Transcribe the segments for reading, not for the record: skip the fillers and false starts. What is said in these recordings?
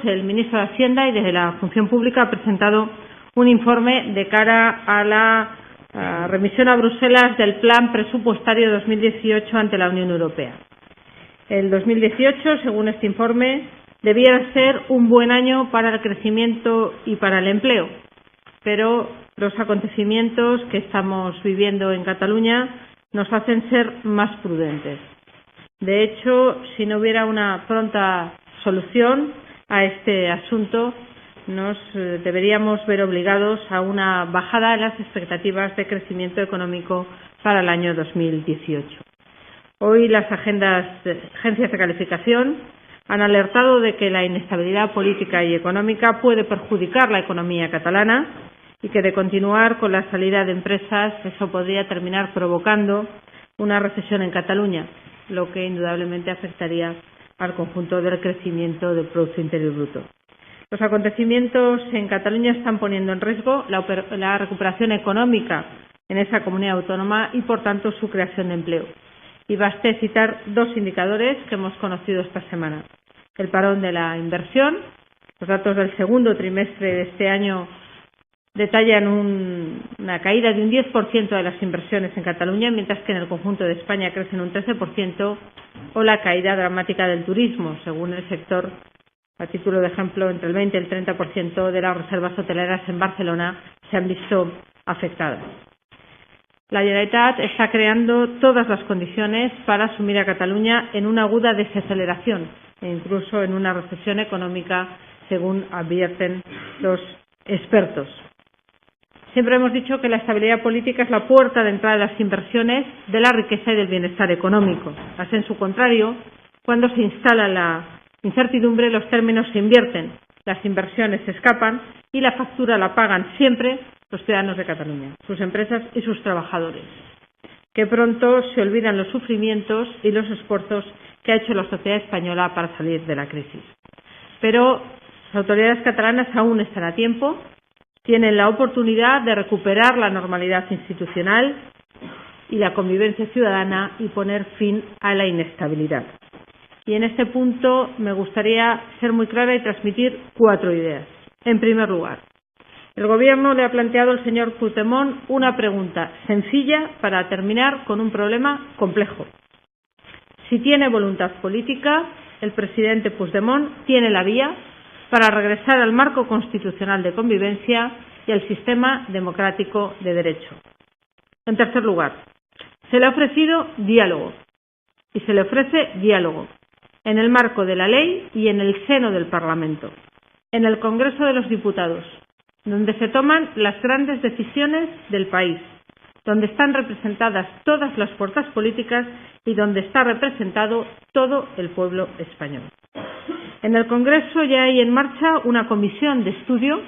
El ministro de Hacienda y desde la Función Pública ha presentado un informe de cara a la remisión a Bruselas del Plan Presupuestario 2018 ante la Unión Europea. El 2018, según este informe, debiera ser un buen año para el crecimiento y para el empleo, pero los acontecimientos que estamos viviendo en Cataluña nos hacen ser más prudentes. De hecho, si no hubiera una pronta solución a este asunto, nos deberíamos ver obligados a una bajada en las expectativas de crecimiento económico para el año 2018. Hoy las agencias de calificación han alertado de que la inestabilidad política y económica puede perjudicar la economía catalana y que de continuar con la salida de empresas eso podría terminar provocando una recesión en Cataluña, lo que indudablemente afectaría al conjunto del crecimiento del Producto Interior Bruto. Los acontecimientos en Cataluña están poniendo en riesgo la recuperación económica en esa comunidad autónoma y, por tanto, su creación de empleo. Y baste citar dos indicadores que hemos conocido esta semana. El parón de la inversión. Los datos del segundo trimestre de este año detallan una caída de un 10% de las inversiones en Cataluña, mientras que en el conjunto de España crecen un 13%, o la caída dramática del turismo, según el sector. A título de ejemplo, entre el 20 y el 30% de las reservas hoteleras en Barcelona se han visto afectadas. La Generalitat está creando todas las condiciones para sumir a Cataluña en una aguda desaceleración e incluso en una recesión económica, según advierten los expertos. Siempre hemos dicho que la estabilidad política es la puerta de entrada de las inversiones, de la riqueza y del bienestar económico. Así, en su contrario, cuando se instala la incertidumbre, los términos se invierten, las inversiones se escapan y la factura la pagan siempre los ciudadanos de Cataluña, sus empresas y sus trabajadores, que pronto se olvidan los sufrimientos y los esfuerzos que ha hecho la sociedad española para salir de la crisis. Pero las autoridades catalanas aún están a tiempo, tienen la oportunidad de recuperar la normalidad institucional y la convivencia ciudadana y poner fin a la inestabilidad. Y en este punto me gustaría ser muy clara y transmitir 4 ideas. En primer lugar, el Gobierno le ha planteado al señor Puigdemont una pregunta sencilla para terminar con un problema complejo. Si tiene voluntad política, el presidente Puigdemont tiene la vía para regresar al marco constitucional de convivencia y al sistema democrático de derecho. En tercer lugar, se le ha ofrecido diálogo, y se le ofrece diálogo en el marco de la ley y en el seno del Parlamento, en el Congreso de los Diputados, donde se toman las grandes decisiones del país, donde están representadas todas las fuerzas políticas y donde está representado todo el pueblo español. En el Congreso ya hay en marcha una comisión de estudio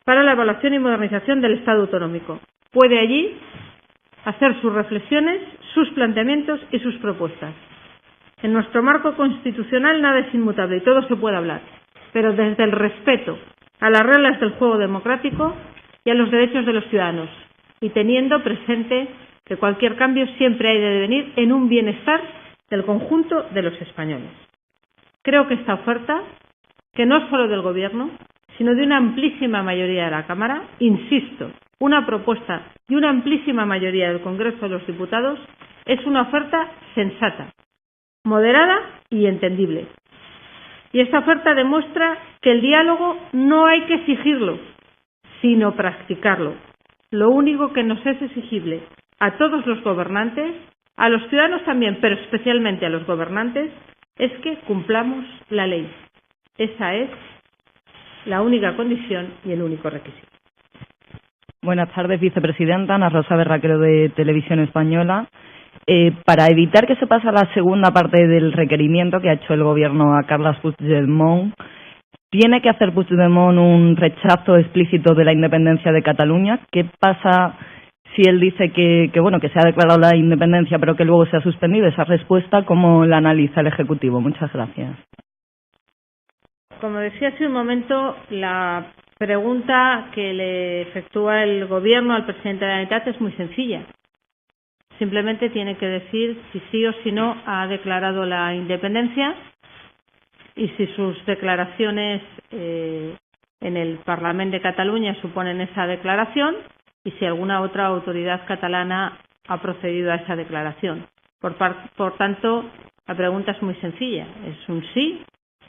para la evaluación y modernización del Estado autonómico. Puede allí hacer sus reflexiones, sus planteamientos y sus propuestas. En nuestro marco constitucional nada es inmutable y todo se puede hablar, pero desde el respeto a las reglas del juego democrático y a los derechos de los ciudadanos, y teniendo presente que cualquier cambio siempre ha de venir en un bienestar del conjunto de los españoles. Creo que esta oferta, que no es solo del Gobierno, sino de una amplísima mayoría de la Cámara, insisto, una propuesta de una amplísima mayoría del Congreso de los Diputados, es una oferta sensata, moderada y entendible. Y esta oferta demuestra que el diálogo no hay que exigirlo, sino practicarlo. Lo único que nos es exigible a todos los gobernantes, a los ciudadanos también, pero especialmente a los gobernantes, es que cumplamos la ley. Esa es la única condición y el único requisito. Buenas tardes, vicepresidenta. Ana Rosa Berraquero, de Televisión Española. Para evitar que se pase a la segunda parte del requerimiento que ha hecho el Gobierno a Carles Puigdemont, ¿tiene que hacer Puigdemont un rechazo explícito de la independencia de Cataluña? ¿Qué pasa si él dice que se ha declarado la independencia pero que luego se ha suspendido esa respuesta? ¿Cómo la analiza el Ejecutivo? Muchas gracias. Como decía hace un momento, la pregunta que le efectúa el Gobierno al presidente de la Generalitat es muy sencilla. Simplemente tiene que decir si sí o si no ha declarado la independencia y si sus declaraciones en el Parlament de Cataluña suponen esa declaración y si alguna otra autoridad catalana ha procedido a esa declaración. Por tanto, la pregunta es muy sencilla. ¿Es un sí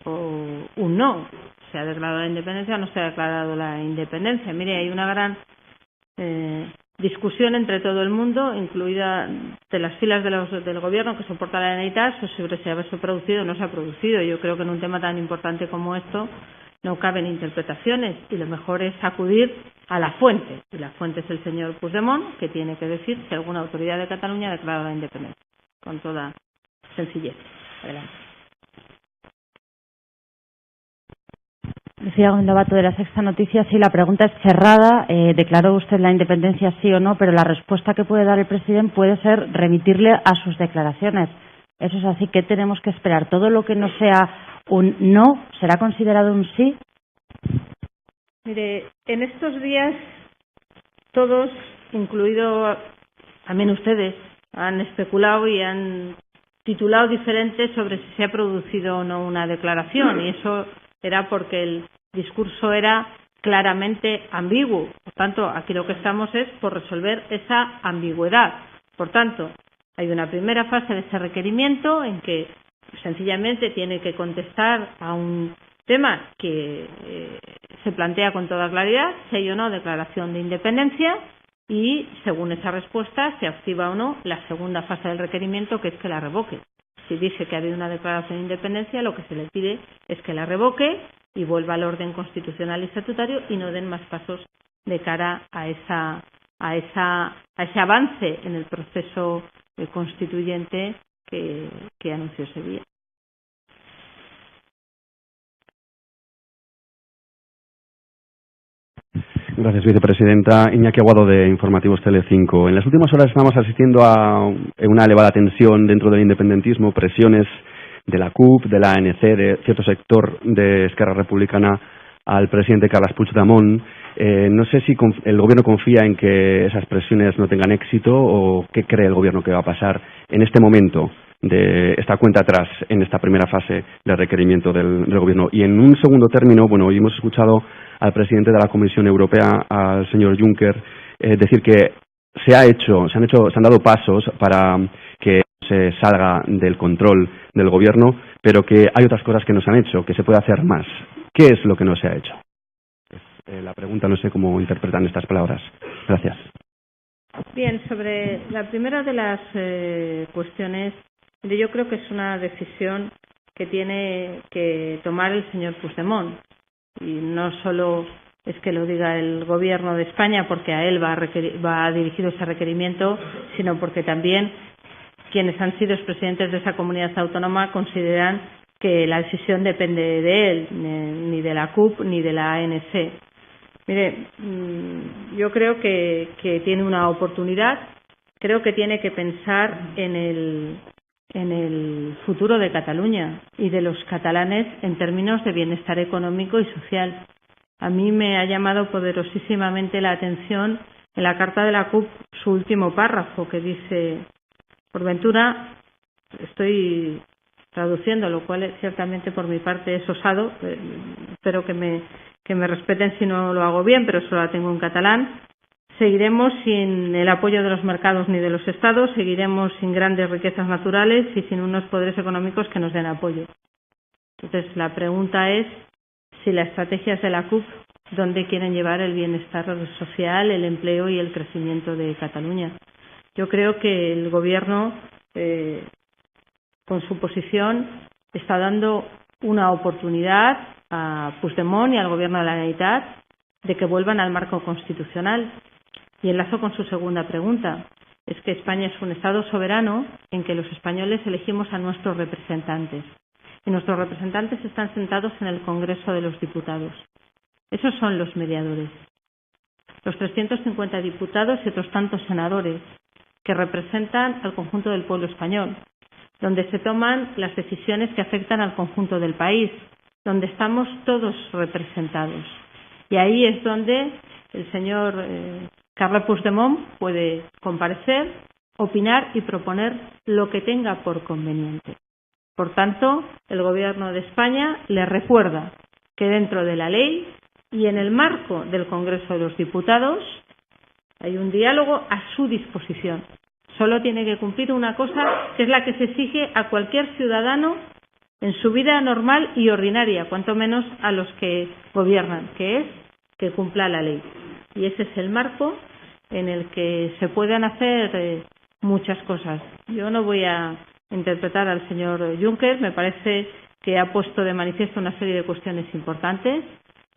o un no? ¿Se ha declarado la independencia o no se ha declarado la independencia? Mire, hay una gran discusión entre todo el mundo, incluida de las filas del gobierno que soporta la Generalitat, sobre si se ha producido o no se ha producido. Yo creo que en un tema tan importante como esto no caben interpretaciones y lo mejor es acudir a la fuente. Y la fuente es el señor Puigdemont, que tiene que decir si alguna autoridad de Cataluña ha declarado la independencia. Con toda sencillez. Adelante. Decía un debate de La Sexta Noticias, sí, la pregunta es cerrada. ¿Declaró usted la independencia sí o no? Pero la respuesta que puede dar el presidente puede ser remitirle a sus declaraciones. Eso es así. ¿Qué tenemos que esperar? ¿Todo lo que no sea un no será considerado un sí? Mire, en estos días todos, incluido también ustedes, han especulado y han titulado diferente sobre si se ha producido o no una declaración, y eso era porque el discurso era claramente ambiguo. Por tanto, aquí lo que estamos es por resolver esa ambigüedad. Por tanto, hay una primera fase de ese requerimiento en que sencillamente tiene que contestar a un tema que se plantea con toda claridad, si hay o no declaración de independencia, y según esa respuesta se activa o no la segunda fase del requerimiento, que es que la revoque. Si dice que ha habido una declaración de independencia, lo que se le pide es que la revoque y vuelva al orden constitucional y estatutario y no den más pasos de cara a ese avance en el proceso constituyente que anunció ese día. Gracias, vicepresidenta. Iñaki Aguado, de Informativos Telecinco. En las últimas horas estamos asistiendo a una elevada tensión dentro del independentismo, presiones de la CUP, de la ANC, de cierto sector de Esquerra Republicana al presidente Carles Puigdemont. No sé si el Gobierno confía en que esas presiones no tengan éxito o qué cree el Gobierno que va a pasar en este momento de esta cuenta atrás en esta primera fase del requerimiento del Gobierno. Y en un segundo término, bueno, hoy hemos escuchado al presidente de la Comisión Europea, al señor Juncker, decir que se han dado pasos para que se salga del control del Gobierno, pero que hay otras cosas que no se han hecho, que se puede hacer más. ¿Qué es lo que no se ha hecho? La pregunta, no sé cómo interpretan estas palabras. Gracias. Bien, sobre la primera de las cuestiones, yo creo que es una decisión que tiene que tomar el señor Puigdemont. Y no solo es que lo diga el Gobierno de España, porque a él va dirigido ese requerimiento, sino porque también quienes han sido expresidentes de esa comunidad autónoma consideran que la decisión depende de él, ni de la CUP ni de la ANC. Mire, yo creo que tiene una oportunidad, creo que tiene que pensar en el futuro de Cataluña y de los catalanes en términos de bienestar económico y social. A mí me ha llamado poderosísimamente la atención en la carta de la CUP su último párrafo, que dice: por ventura, estoy traduciendo, lo cual ciertamente por mi parte es osado, espero que me respeten si no lo hago bien, pero solo la tengo en catalán. Seguiremos sin el apoyo de los mercados ni de los estados, seguiremos sin grandes riquezas naturales y sin unos poderes económicos que nos den apoyo. Entonces, la pregunta es si las estrategias de la CUP, ¿dónde quieren llevar el bienestar social, el empleo y el crecimiento de Cataluña? Yo creo que el Gobierno, con su posición, está dando una oportunidad a Puigdemont y al Gobierno de la Generalitat de que vuelvan al marco constitucional. Y enlazo con su segunda pregunta. Es que España es un Estado soberano en que los españoles elegimos a nuestros representantes. Y nuestros representantes están sentados en el Congreso de los Diputados. Esos son los mediadores. Los 350 diputados y otros tantos senadores que representan al conjunto del pueblo español, donde se toman las decisiones que afectan al conjunto del país, donde estamos todos representados. Y ahí es donde el señor Carles Puigdemont puede comparecer, opinar y proponer lo que tenga por conveniente. Por tanto, el Gobierno de España le recuerda que dentro de la ley y en el marco del Congreso de los Diputados hay un diálogo a su disposición. Solo tiene que cumplir una cosa, que es la que se exige a cualquier ciudadano en su vida normal y ordinaria, cuanto menos a los que gobiernan, que es que cumpla la ley. Y ese es el marco en el que se pueden hacer muchas cosas. Yo no voy a interpretar al señor Juncker, me parece que ha puesto de manifiesto una serie de cuestiones importantes,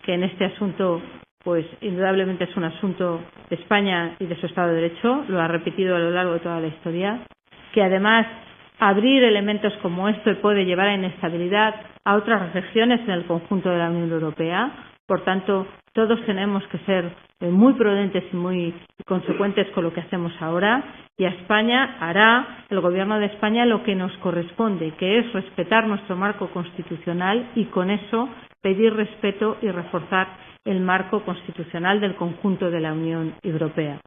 que en este asunto, pues indudablemente es un asunto de España y de su Estado de Derecho, lo ha repetido a lo largo de toda la historia, que además abrir elementos como este puede llevar a inestabilidad a otras regiones en el conjunto de la Unión Europea. Por tanto, todos tenemos que ser muy prudentes y muy consecuentes con lo que hacemos ahora, y a España hará el Gobierno de España lo que nos corresponde, que es respetar nuestro marco constitucional y con eso pedir respeto y reforzar el marco constitucional del conjunto de la Unión Europea.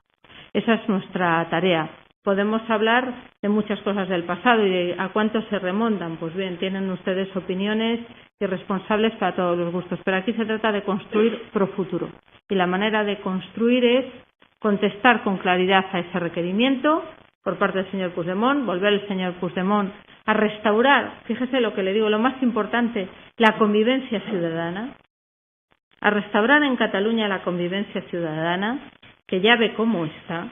Esa es nuestra tarea. Podemos hablar de muchas cosas del pasado y de a cuánto se remontan. Pues bien, tienen ustedes opiniones irresponsables para todos los gustos, pero aquí se trata de construir pro futuro. Y la manera de construir es contestar con claridad a ese requerimiento por parte del señor Puigdemont, volver el señor Puigdemont a restaurar, fíjese lo que le digo, lo más importante, la convivencia ciudadana, a restaurar en Cataluña la convivencia ciudadana, que ya ve cómo está,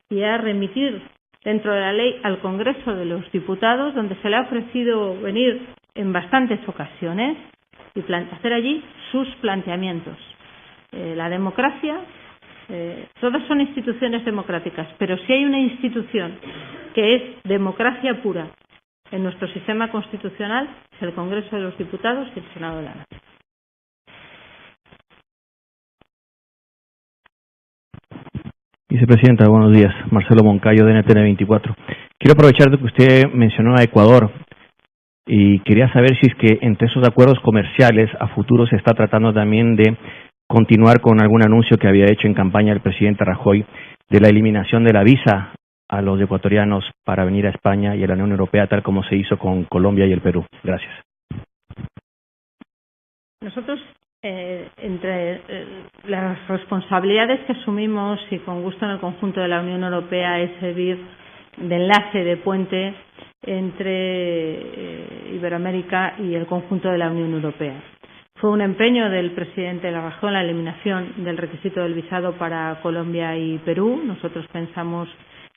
y a remitir dentro de la ley al Congreso de los Diputados, donde se le ha ofrecido venir en bastantes ocasiones y hacer allí sus planteamientos. La democracia, todas son instituciones democráticas, pero si hay una institución que es democracia pura en nuestro sistema constitucional, es el Congreso de los Diputados y el Senado de la Nación. Vicepresidenta, buenos días. Marcelo Moncayo, de NTN 24. Quiero aprovechar de que usted mencionó a Ecuador y quería saber si es que entre esos acuerdos comerciales a futuro se está tratando también de continuar con algún anuncio que había hecho en campaña el presidente Rajoy de la eliminación de la visa a los ecuatorianos para venir a España y a la Unión Europea, tal como se hizo con Colombia y el Perú. Gracias. Nosotros, entre las responsabilidades que asumimos y con gusto en el conjunto de la Unión Europea es servir de enlace, de puente entre Iberoamérica y el conjunto de la Unión Europea. Fue un empeño del presidente Rajoy en la eliminación del requisito del visado para Colombia y Perú. Nosotros pensamos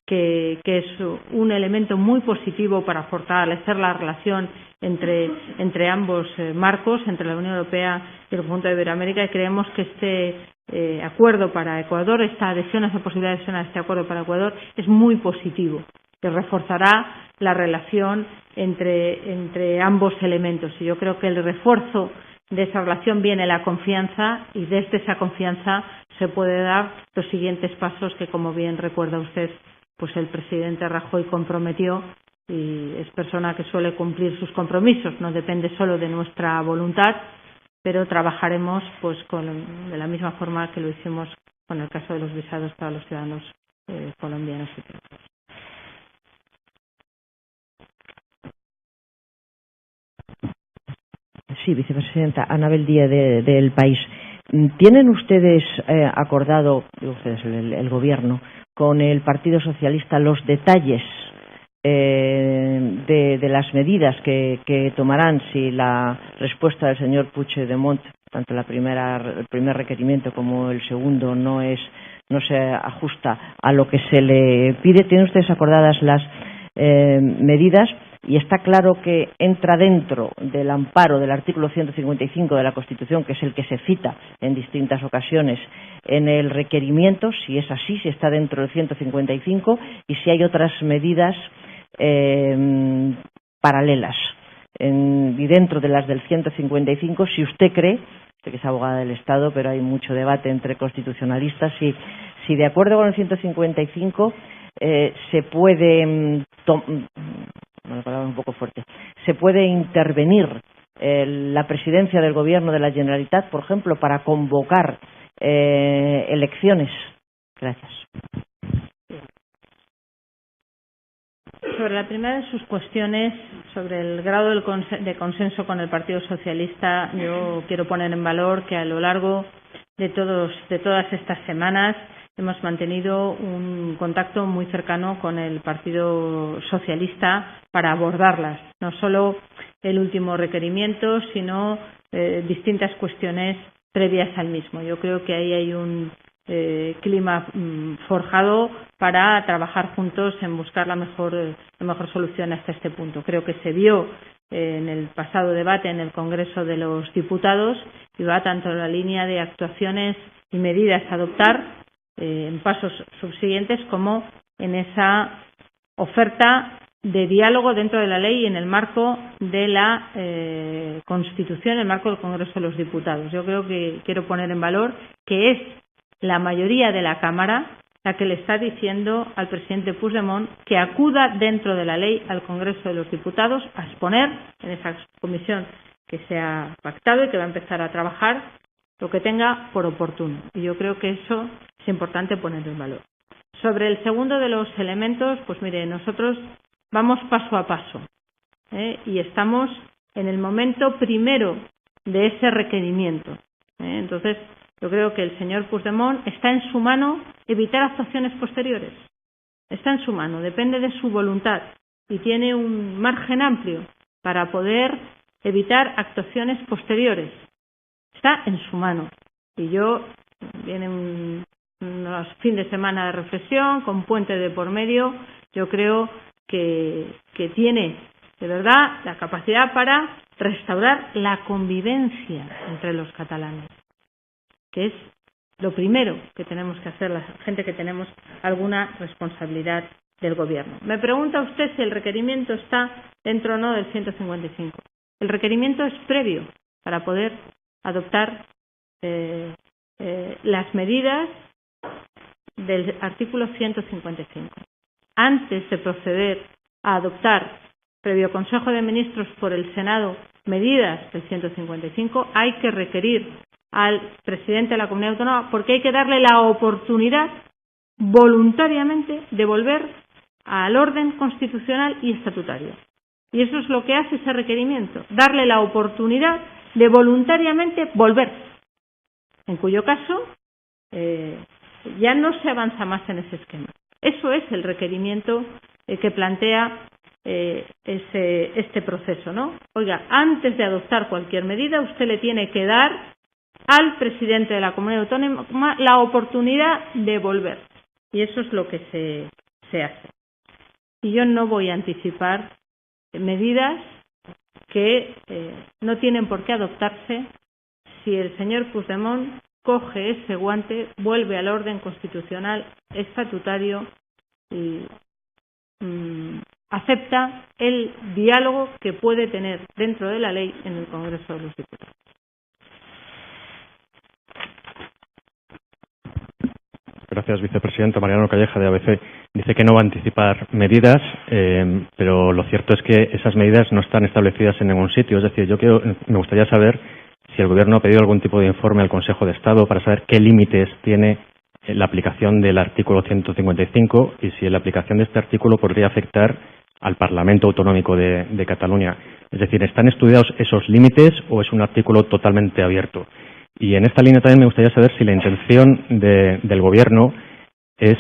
que es un elemento muy positivo para fortalecer la relación entre ambos marcos, entre la Unión Europea y el conjunto de Iberoamérica, y creemos que este acuerdo para Ecuador, esta adhesión, esa posibilidad de adhesión a este acuerdo para Ecuador es muy positivo, que reforzará la relación entre ambos elementos. Y yo creo que el refuerzo de esa relación viene la confianza, y desde esa confianza se puede dar los siguientes pasos que, como bien recuerda usted, pues el presidente Rajoy comprometió, y es persona que suele cumplir sus compromisos, no depende solo de nuestra voluntad, pero trabajaremos pues de la misma forma que lo hicimos con el caso de los visados para los ciudadanos colombianos y peruanos. Sí, vicepresidenta, Anabel Díaz del País. ¿Tienen ustedes acordado, ustedes, el Gobierno, con el Partido Socialista los detalles de las medidas que tomarán si la respuesta del señor Puigdemont, tanto el primer requerimiento como el segundo, no se ajusta a lo que se le pide? ¿Tienen ustedes acordadas las medidas? Y está claro que entra dentro del amparo del artículo 155 de la Constitución, que es el que se cita en distintas ocasiones en el requerimiento, si es así, si está dentro del 155, y si hay otras medidas paralelas. Y dentro de las del 155, si usted cree, usted que es abogada del Estado, pero hay mucho debate entre constitucionalistas, si de acuerdo con el 155 se puede una palabra un poco fuerte, se puede intervenir la presidencia del Gobierno de la Generalitat, por ejemplo, para convocar elecciones. Gracias. Sobre la primera de sus cuestiones, sobre el grado de consenso con el Partido Socialista, yo quiero poner en valor que a lo largo de todas estas semanas hemos mantenido un contacto muy cercano con el Partido Socialista para abordarlas, no solo el último requerimiento, sino distintas cuestiones previas al mismo. Yo creo que ahí hay un clima forjado para trabajar juntos en buscar la mejor solución hasta este punto. Creo que se vio en el pasado debate en el Congreso de los Diputados y va tanto en la línea de actuaciones y medidas a adoptar en pasos subsiguientes como en esa oferta de diálogo dentro de la ley y en el marco de la Constitución, en el marco del Congreso de los Diputados. Yo creo que quiero poner en valor que es la mayoría de la Cámara la que le está diciendo al presidente Puigdemont que acuda dentro de la ley al Congreso de los Diputados a exponer en esa comisión que se ha pactado y que va a empezar a trabajar lo que tenga por oportuno. Y yo creo que eso es importante ponerlo en valor. Sobre el segundo de los elementos, pues mire, nosotros vamos paso a paso y estamos en el momento primero de ese requerimiento. Entonces, yo creo que el señor Puigdemont está en su mano evitar actuaciones posteriores. Está en su mano, depende de su voluntad y tiene un margen amplio para poder evitar actuaciones posteriores. Está en su mano. Y viene unos fines de semana de reflexión, con puente de por medio, yo creo que tiene de verdad la capacidad para restaurar la convivencia entre los catalanes, que es lo primero que tenemos que hacer la gente que tenemos alguna responsabilidad del Gobierno. Me pregunta usted si el requerimiento está dentro o no del 155. El requerimiento es previo para poder adoptar las medidas del artículo 155. Antes de proceder a adoptar, previo Consejo de Ministros por el Senado, medidas del 155, hay que requerir al presidente de la Comunidad Autónoma porque hay que darle la oportunidad voluntariamente de volver al orden constitucional y estatutario. Y eso es lo que hace ese requerimiento, darle la oportunidad de voluntariamente volver, en cuyo caso ya no se avanza más en ese esquema. Eso es el requerimiento que plantea este proceso, ¿no? Oiga, antes de adoptar cualquier medida, usted le tiene que dar al presidente de la Comunidad Autónoma la oportunidad de volver. Y eso es lo que se hace. Y yo no voy a anticipar medidas que no tienen por qué adoptarse si el señor Puigdemont coge ese guante, vuelve al orden constitucional estatutario y acepta el diálogo que puede tener dentro de la ley en el Congreso de los Diputados. Gracias, vicepresidenta. Mariano Calleja, de ABC. Dice que no va a anticipar medidas, pero lo cierto es que esas medidas no están establecidas en ningún sitio. Es decir, me gustaría saber si el Gobierno ha pedido algún tipo de informe al Consejo de Estado para saber qué límites tiene la aplicación del artículo 155 y si la aplicación de este artículo podría afectar al Parlamento Autonómico de Cataluña. Es decir, ¿están estudiados esos límites o es un artículo totalmente abierto? Y en esta línea también me gustaría saber si la intención del Gobierno es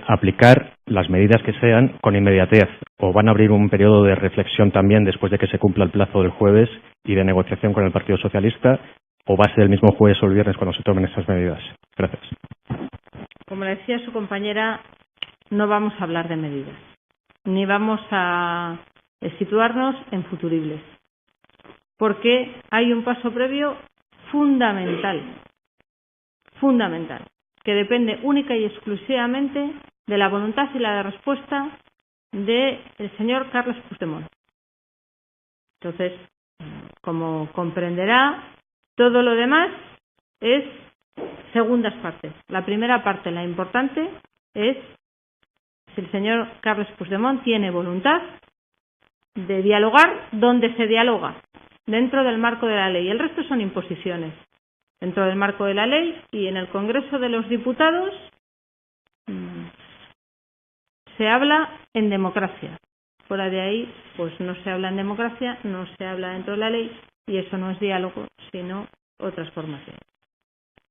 aplicar las medidas que sean con inmediatez o van a abrir un periodo de reflexión también después de que se cumpla el plazo del jueves y de negociación con el Partido Socialista, o va a ser el mismo jueves o el viernes cuando se tomen estas medidas. Gracias. Como le decía su compañera, no vamos a hablar de medidas, ni vamos a situarnos en futuribles, porque hay un paso previo fundamental, que depende única y exclusivamente de la voluntad y la respuesta del señor Carles Puigdemont. Entonces, como comprenderá, todo lo demás es segundas partes. La primera parte, la importante, es si el señor Carles Puigdemont tiene voluntad de dialogar donde se dialoga, dentro del marco de la ley. El resto son imposiciones. Dentro del marco de la ley y en el Congreso de los Diputados se habla en democracia. Fuera de ahí, pues no se habla en democracia, no se habla dentro de la ley, y eso no es diálogo, sino otras formas de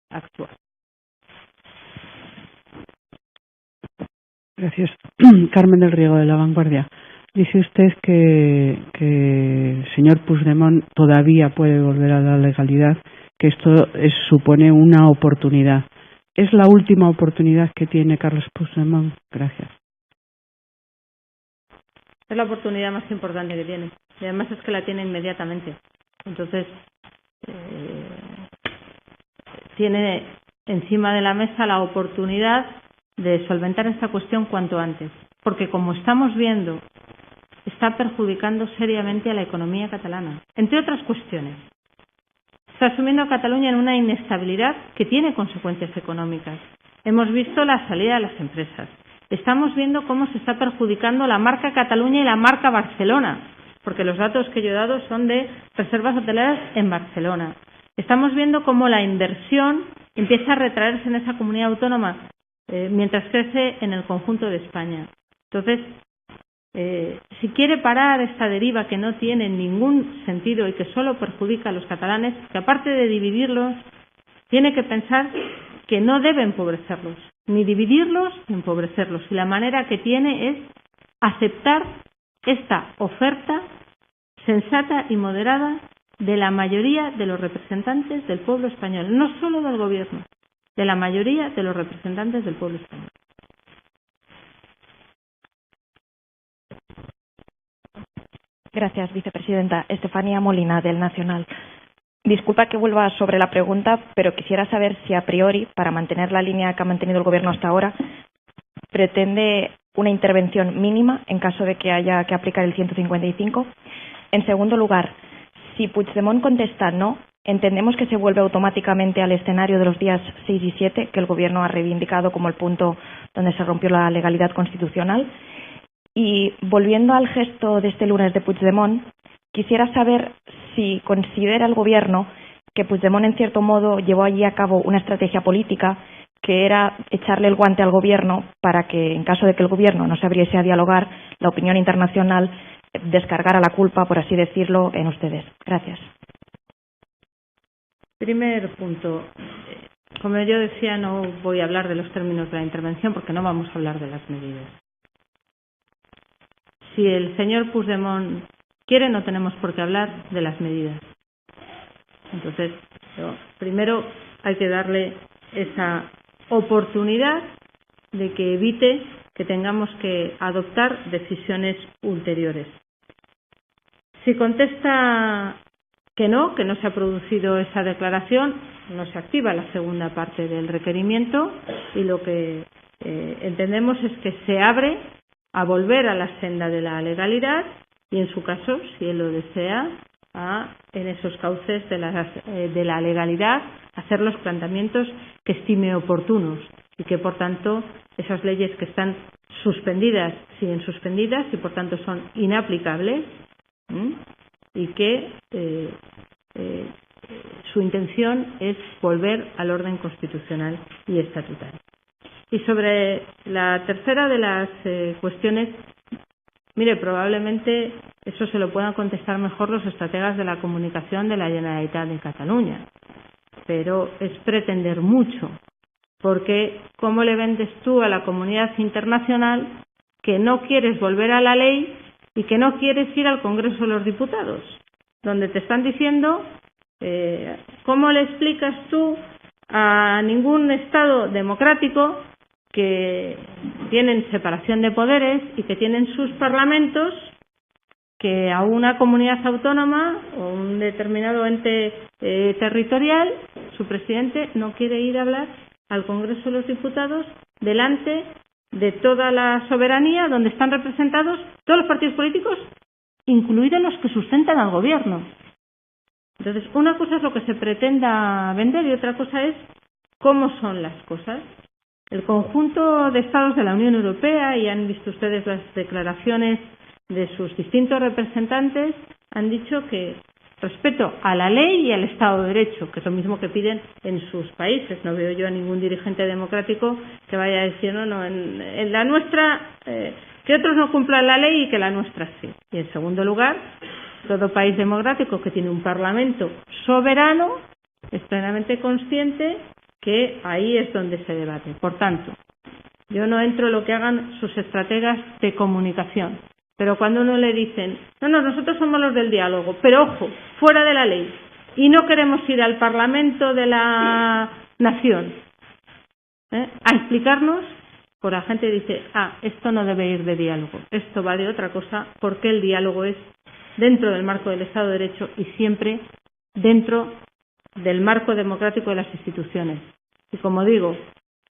actuar. Gracias. Carmen del Riego, de La Vanguardia. Dice usted que el señor Puigdemont todavía puede volver a la legalidad, que esto supone una oportunidad. ¿Es la última oportunidad que tiene Carles Puigdemont? Gracias. Es la oportunidad más importante que tiene. Y además es que la tiene inmediatamente. Entonces, tiene encima de la mesa la oportunidad de solventar esta cuestión cuanto antes. Porque como estamos viendo, está perjudicando seriamente a la economía catalana. Entre otras cuestiones, está sumiendo a Cataluña en una inestabilidad que tiene consecuencias económicas. Hemos visto la salida de las empresas. Estamos viendo cómo se está perjudicando la marca Cataluña y la marca Barcelona, porque los datos que yo he dado son de reservas hoteleras en Barcelona. Estamos viendo cómo la inversión empieza a retraerse en esa comunidad autónoma mientras crece en el conjunto de España. Entonces, si quiere parar esta deriva que no tiene ningún sentido y que solo perjudica a los catalanes, que aparte de dividirlos, tiene que pensar que no debe empobrecerlos, ni dividirlos ni empobrecerlos. Y la manera que tiene es aceptar esta oferta sensata y moderada de la mayoría de los representantes del pueblo español, no solo del gobierno, de la mayoría de los representantes del pueblo español. Gracias, vicepresidenta. Estefanía Molina, del Nacional. Disculpa que vuelva sobre la pregunta, pero quisiera saber si a priori, para mantener la línea que ha mantenido el Gobierno hasta ahora, pretende una intervención mínima en caso de que haya que aplicar el 155. En segundo lugar, si Puigdemont contesta no, entendemos que se vuelve automáticamente al escenario de los días 6 y 7, que el Gobierno ha reivindicado como el punto donde se rompió la legalidad constitucional. Y volviendo al gesto de este lunes de Puigdemont, quisiera saber si considera el Gobierno que Puigdemont en cierto modo llevó allí a cabo una estrategia política que era echarle el guante al Gobierno para que, en caso de que el Gobierno no se abriese a dialogar, la opinión internacional descargara la culpa, por así decirlo, en ustedes. Gracias. Primer punto. Como yo decía, no voy a hablar de los términos de la intervención porque no vamos a hablar de las medidas. Si el señor Puigdemont quiere, no tenemos por qué hablar de las medidas. Entonces, primero hay que darle esa oportunidad de que evite que tengamos que adoptar decisiones ulteriores. Si contesta que no se ha producido esa declaración, no se activa la segunda parte del requerimiento y lo que entendemos es que se abre a volver a la senda de la legalidad y, en su caso, si él lo desea, en esos cauces de la legalidad, hacer los planteamientos que estime oportunos y que, por tanto, esas leyes que están suspendidas siguen suspendidas y, por tanto, son inaplicables y que su intención es volver al orden constitucional y estatutario. Y sobre la tercera de las cuestiones, mire, probablemente eso se lo puedan contestar mejor los estrategas de la comunicación de la Generalitat de Cataluña, pero es pretender mucho, porque ¿cómo le vendes tú a la comunidad internacional que no quieres volver a la ley y que no quieres ir al Congreso de los Diputados, donde te están diciendo cómo le explicas tú a ningún Estado democrático que tienen separación de poderes y que tienen sus parlamentos, que a una comunidad autónoma o un determinado ente territorial, su presidente no quiere ir a hablar al Congreso de los Diputados delante de toda la soberanía, donde están representados todos los partidos políticos, incluidos los que sustentan al gobierno? Entonces, una cosa es lo que se pretenda vender y otra cosa es cómo son las cosas. El conjunto de Estados de la Unión Europea, y han visto ustedes las declaraciones de sus distintos representantes, han dicho que respeto a la ley y al Estado de Derecho, que es lo mismo que piden en sus países. No veo yo a ningún dirigente democrático que vaya a decir, no, en la nuestra, que que otros no cumplan la ley y que la nuestra sí. Y en segundo lugar, todo país democrático que tiene un parlamento soberano es plenamente consciente que ahí es donde se debate. Por tanto, yo no entro en lo que hagan sus estrategas de comunicación, pero cuando uno le dicen, no, nosotros somos los del diálogo, pero ojo, fuera de la ley, y no queremos ir al Parlamento de la Nación a explicarnos, pues la gente dice, esto no debe ir de diálogo, esto va de otra cosa, porque el diálogo es dentro del marco del Estado de Derecho y siempre dentro del marco democrático de las instituciones. Y como digo,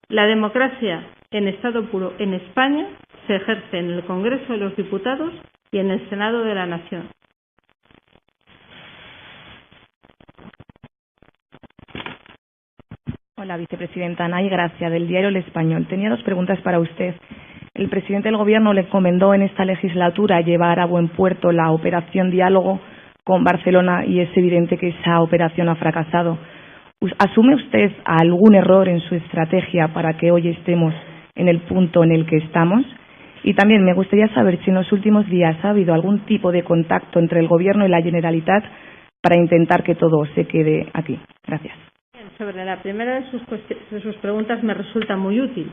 la democracia en estado puro en España se ejerce en el Congreso de los Diputados y en el Senado de la Nación. Hola, vicepresidenta. Nay Gracia, del diario El Español. Tenía 2 preguntas para usted. El presidente del Gobierno le encomendó en esta legislatura llevar a buen puerto la operación Diálogo con Barcelona y es evidente que esa operación ha fracasado. ¿Asume usted algún error en su estrategia para que hoy estemos en el punto en el que estamos? Y también me gustaría saber si en los últimos días ha habido algún tipo de contacto entre el Gobierno y la Generalitat para intentar que todo se quede aquí. Gracias. Sobre la primera de sus preguntas me resulta muy útil,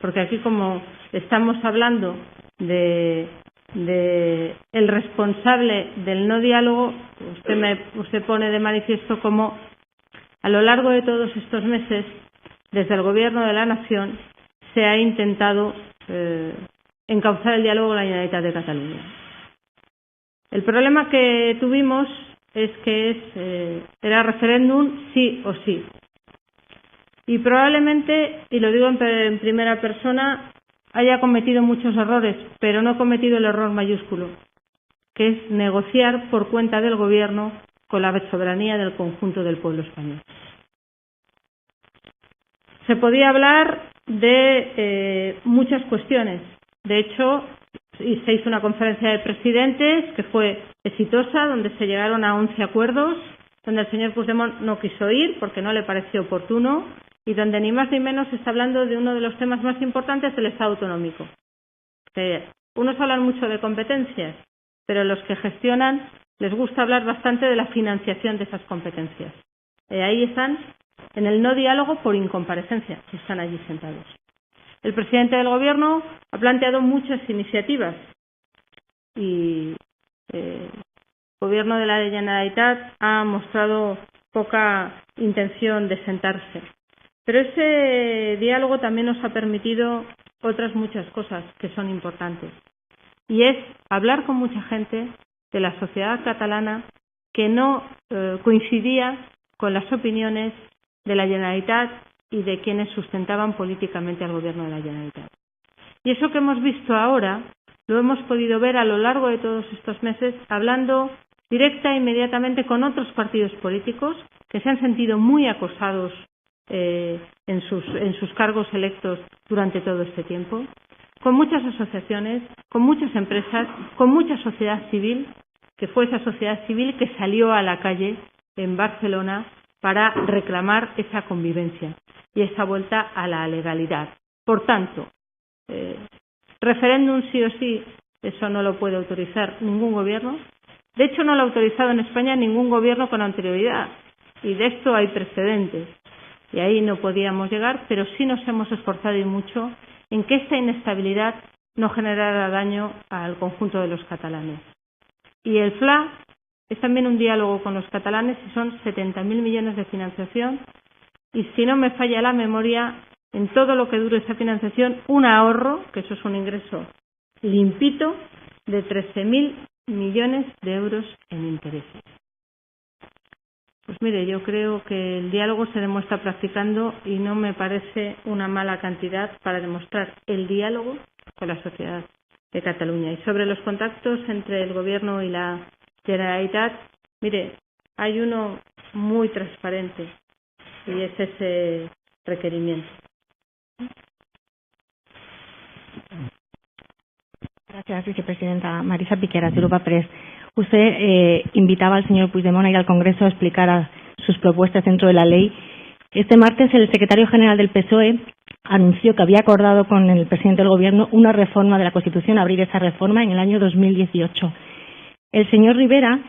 porque aquí como estamos hablando de el responsable del no diálogo, usted pone de manifiesto cómo a lo largo de todos estos meses, desde el Gobierno de la Nación, se ha intentado encauzar el diálogo con la Generalitat de Cataluña. El problema que tuvimos es que era referéndum sí o sí. Y probablemente, y lo digo en primera persona, haya cometido muchos errores, pero no ha cometido el error mayúsculo, que es negociar por cuenta del Gobierno con la soberanía del conjunto del pueblo español. Se podía hablar de muchas cuestiones. De hecho, se hizo una conferencia de presidentes que fue exitosa, donde se llegaron a 11 acuerdos, donde el señor Puigdemont no quiso ir porque no le pareció oportuno y donde ni más ni menos se está hablando de uno de los temas más importantes del Estado autonómico. Unos hablan mucho de competencias, pero los que gestionan les gusta hablar bastante de la financiación de esas competencias. Ahí están, en el no diálogo por incomparecencia, que están allí sentados. El presidente del Gobierno ha planteado muchas iniciativas y el Gobierno de la Generalitat ha mostrado poca intención de sentarse. Pero ese diálogo también nos ha permitido otras muchas cosas que son importantes. Y es hablar con mucha gente de la sociedad catalana que no coincidía con las opiniones de la Generalitat y de quienes sustentaban políticamente al Gobierno de la Generalitat. Y eso que hemos visto ahora lo hemos podido ver a lo largo de todos estos meses hablando directa e inmediatamente con otros partidos políticos que se han sentido muy acosados en sus cargos electos durante todo este tiempo, con muchas asociaciones, con muchas empresas, con mucha sociedad civil, que fue esa sociedad civil que salió a la calle en Barcelona para reclamar esa convivencia y esa vuelta a la legalidad. Por tanto, referéndum sí o sí, eso no lo puede autorizar ningún gobierno. De hecho, no lo ha autorizado en España ningún gobierno con anterioridad. Y de esto hay precedentes. Y ahí no podíamos llegar, pero sí nos hemos esforzado y mucho en que esta inestabilidad no generara daño al conjunto de los catalanes. Y el FLA es también un diálogo con los catalanes y son 70.000 millones de financiación. Y si no me falla la memoria, en todo lo que dure esa financiación, un ahorro, que eso es un ingreso limpito, de 13.000 millones de euros en intereses. Pues mire, yo creo que el diálogo se demuestra practicando y no me parece una mala cantidad para demostrar el diálogo con la sociedad de Cataluña. Y sobre los contactos entre el Gobierno y la Generalitat, mire, hay uno muy transparente y es ese requerimiento. Gracias, vicepresidenta. Marisa Piqueras, de Europa Press. Usted invitaba al señor Puigdemont a ir al Congreso a explicar sus propuestas dentro de la ley. Este martes el secretario general del PSOE anunció que había acordado con el presidente del Gobierno una reforma de la Constitución, abrir esa reforma en el año 2018. El señor Rivera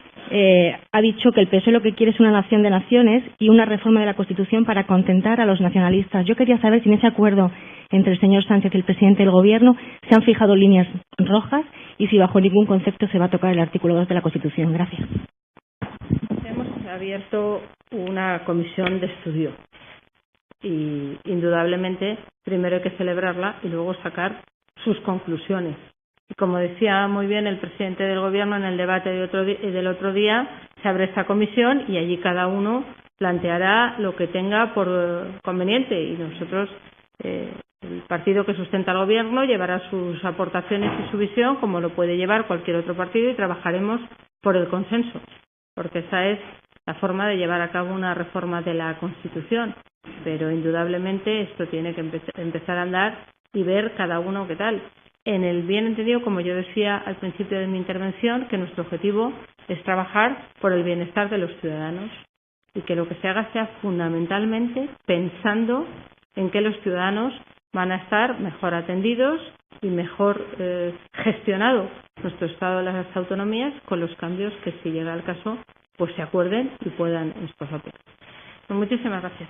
ha dicho que el PSOE lo que quiere es una nación de naciones y una reforma de la Constitución para contentar a los nacionalistas. Yo quería saber si en ese acuerdo entre el señor Sánchez y el presidente del Gobierno se han fijado líneas rojas y si bajo ningún concepto se va a tocar el artículo 2 de la Constitución. Gracias. Hemos abierto una comisión de estudio y indudablemente primero hay que celebrarla y luego sacar sus conclusiones. Y como decía muy bien el presidente del Gobierno en el debate del otro día, se abre esta comisión y allí cada uno planteará lo que tenga por conveniente y nosotros, el partido que sustenta al Gobierno, llevará sus aportaciones y su visión como lo puede llevar cualquier otro partido y trabajaremos por el consenso, porque esa es la forma de llevar a cabo una reforma de la Constitución. Pero indudablemente esto tiene que empezar a andar y ver cada uno qué tal. En el bien entendido, como yo decía al principio de mi intervención, que nuestro objetivo es trabajar por el bienestar de los ciudadanos y que lo que se haga sea fundamentalmente pensando en que los ciudadanos van a estar mejor atendidos y mejor gestionado nuestro Estado de las autonomías con los cambios que, si llega el caso, pues se acuerden y puedan estos aplicar. Pues muchísimas gracias.